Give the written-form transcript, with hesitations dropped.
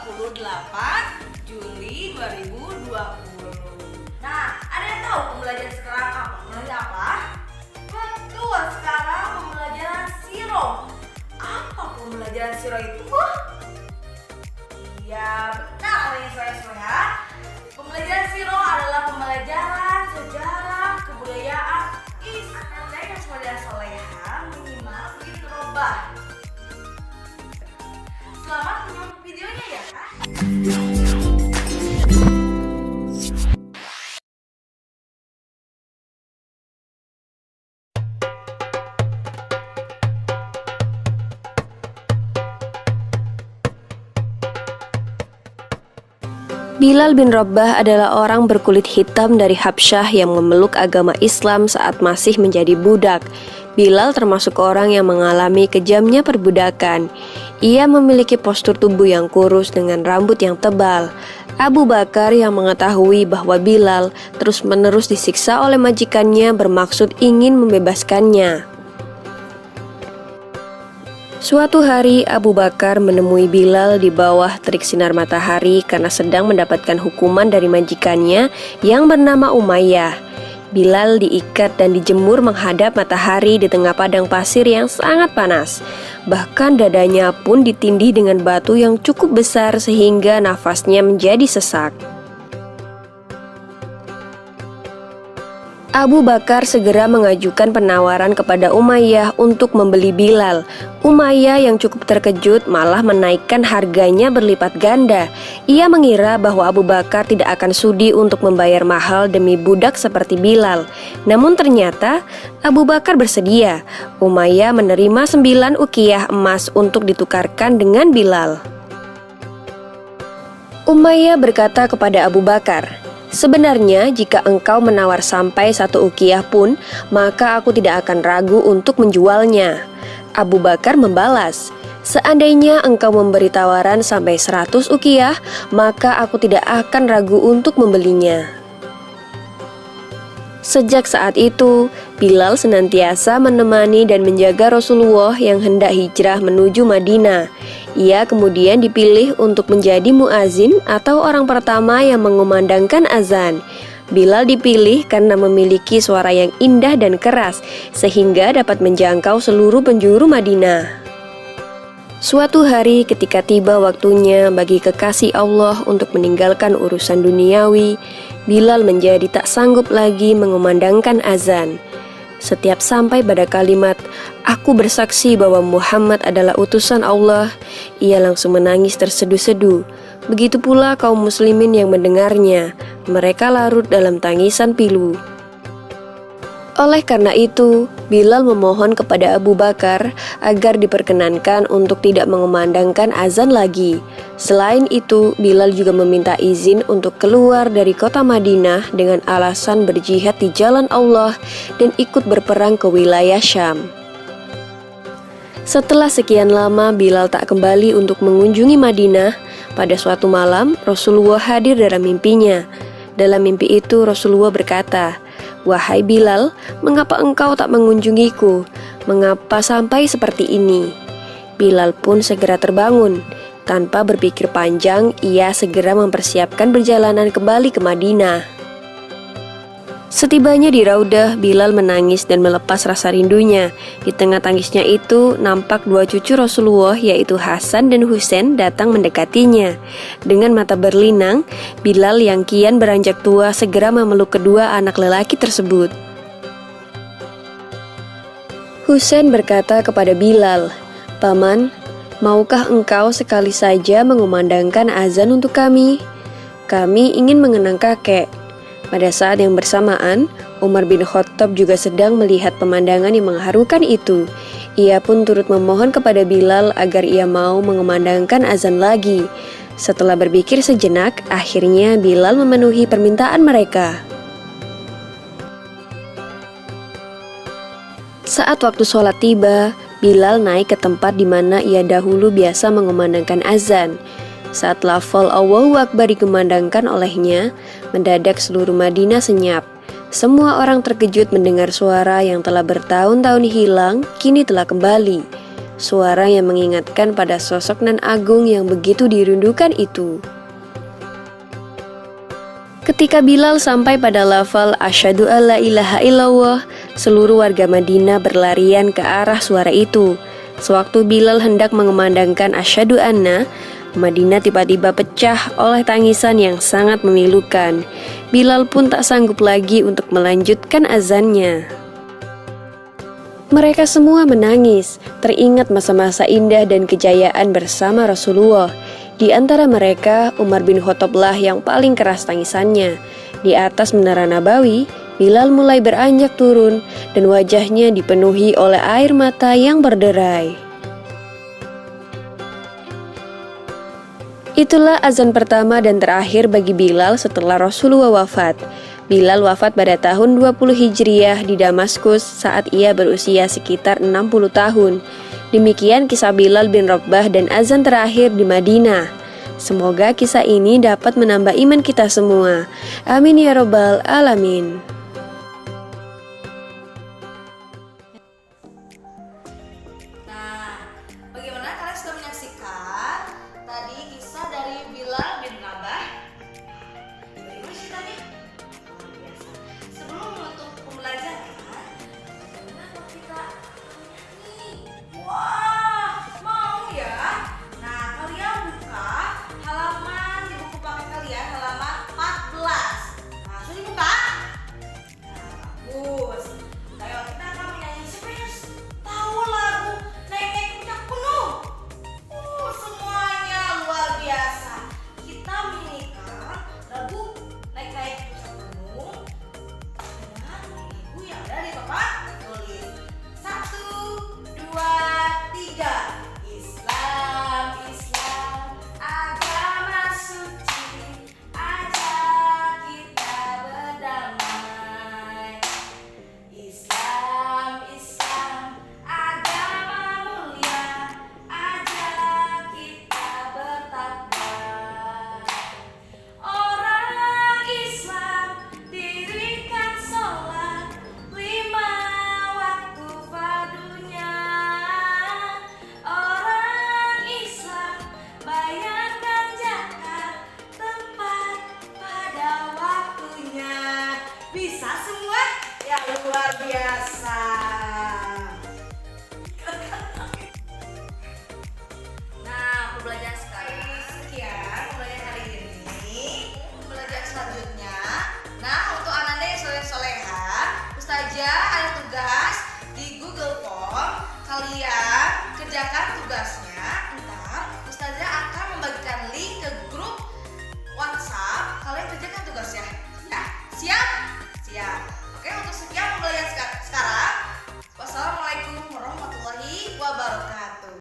28 Juli 2020. Nah, ada yang tahu pembelajaran sekarang apa? Pembelajaran apa? Betul, sekarang pembelajaran siro. Apa pembelajaran siro itu? Iya, benar yang saya ya. Pembelajaran siro adalah pembelajaran sejarah, kebudayaan, akan dan saudara soleha minimal begitu robah. Selamat menonton videonya ya. Bilal bin Rabah adalah orang berkulit hitam dari Habsyah yang memeluk agama Islam saat masih menjadi budak. Bilal termasuk orang yang mengalami kejamnya perbudakan. Ia memiliki postur tubuh yang kurus dengan rambut yang tebal. Abu Bakar yang mengetahui bahwa Bilal terus-menerus disiksa oleh majikannya bermaksud ingin membebaskannya. Suatu hari Abu Bakar menemui Bilal di bawah terik sinar matahari karena sedang mendapatkan hukuman dari majikannya yang bernama Umayyah. Bilal diikat dan dijemur menghadap matahari di tengah padang pasir yang sangat panas. Bahkan dadanya pun ditindih dengan batu yang cukup besar sehingga nafasnya menjadi sesak. Abu Bakar segera mengajukan penawaran kepada Umayyah untuk membeli Bilal. Umayyah yang cukup terkejut malah menaikkan harganya berlipat ganda. Ia mengira bahwa Abu Bakar tidak akan sudi untuk membayar mahal demi budak seperti Bilal. Namun ternyata Abu Bakar bersedia. Umayyah menerima 9 ukiyah emas untuk ditukarkan dengan Bilal. Umayyah berkata kepada Abu Bakar, "Sebenarnya jika engkau menawar sampai 1 ukiyah pun, maka aku tidak akan ragu untuk menjualnya." Abu Bakar membalas, "Seandainya engkau memberi tawaran sampai 100 ukiyah, maka aku tidak akan ragu untuk membelinya." Sejak saat itu, Bilal senantiasa menemani dan menjaga Rasulullah yang hendak hijrah menuju Madinah. Ia kemudian dipilih untuk menjadi muazin atau orang pertama yang mengumandangkan azan. Bilal dipilih karena memiliki suara yang indah dan keras, sehingga dapat menjangkau seluruh penjuru Madinah. Suatu hari ketika tiba waktunya bagi kekasih Allah untuk meninggalkan urusan duniawi, Bilal menjadi tak sanggup lagi mengumandangkan azan. Setiap sampai pada kalimat, "Aku bersaksi bahwa Muhammad adalah utusan Allah," ia langsung menangis terseduh-seduh. Begitu pula kaum muslimin yang mendengarnya, mereka larut dalam tangisan pilu. Oleh karena itu, Bilal memohon kepada Abu Bakar agar diperkenankan untuk tidak mengumandangkan azan lagi. Selain itu, Bilal juga meminta izin untuk keluar dari kota Madinah dengan alasan berjihad di jalan Allah dan ikut berperang ke wilayah Syam. Setelah sekian lama Bilal tak kembali untuk mengunjungi Madinah, pada suatu malam Rasulullah hadir dalam mimpinya. Dalam mimpi itu Rasulullah berkata, "Wahai Bilal, mengapa engkau tak mengunjungiku? Mengapa sampai seperti ini?" Bilal pun segera terbangun. Tanpa berpikir panjang, ia segera mempersiapkan perjalanan kembali ke Madinah. Setibanya di Raudah, Bilal menangis dan melepas rasa rindunya. Di tengah tangisnya itu, nampak 2 cucu Rasulullah yaitu Hasan dan Husain datang mendekatinya. Dengan mata berlinang, Bilal yang kian beranjak tua segera memeluk kedua anak lelaki tersebut. Husain berkata kepada Bilal, "Paman, maukah engkau sekali saja mengumandangkan azan untuk kami? Kami ingin mengenang kakek." Pada saat yang bersamaan, Umar bin Khattab juga sedang melihat pemandangan yang mengharukan itu. Ia pun turut memohon kepada Bilal agar ia mau mengumandangkan azan lagi. Setelah berpikir sejenak, akhirnya Bilal memenuhi permintaan mereka. Saat waktu sholat tiba, Bilal naik ke tempat di mana ia dahulu biasa mengumandangkan azan. Saat lafal Allahu Akbar dikumandangkan olehnya, mendadak seluruh Madinah senyap. Semua orang terkejut mendengar suara yang telah bertahun-tahun hilang, kini telah kembali. suara yang mengingatkan pada sosok nan agung yang begitu dirindukan itu. Ketika Bilal sampai pada lafal asyhadu alla ilaha illallah, seluruh warga Madinah berlarian ke arah suara itu. Sewaktu Bilal hendak mengumandangkan asyhadu anna, Madinah tiba-tiba pecah oleh tangisan yang sangat memilukan. Bilal pun tak sanggup lagi untuk melanjutkan azannya. Mereka semua menangis, teringat masa-masa indah dan kejayaan bersama Rasulullah. Di antara mereka, Umar bin Khattablah yang paling keras tangisannya. Di atas Menara Nabawi, Bilal mulai beranjak turun dan wajahnya dipenuhi oleh air mata yang berderai. Itulah azan pertama dan terakhir bagi Bilal setelah Rasulullah wafat. Bilal wafat pada tahun 20 Hijriah di Damaskus saat ia berusia sekitar 60 tahun. Demikian kisah Bilal bin Rabah dan azan terakhir di Madinah. Semoga kisah ini dapat menambah iman kita semua. Amin ya robbal alamin.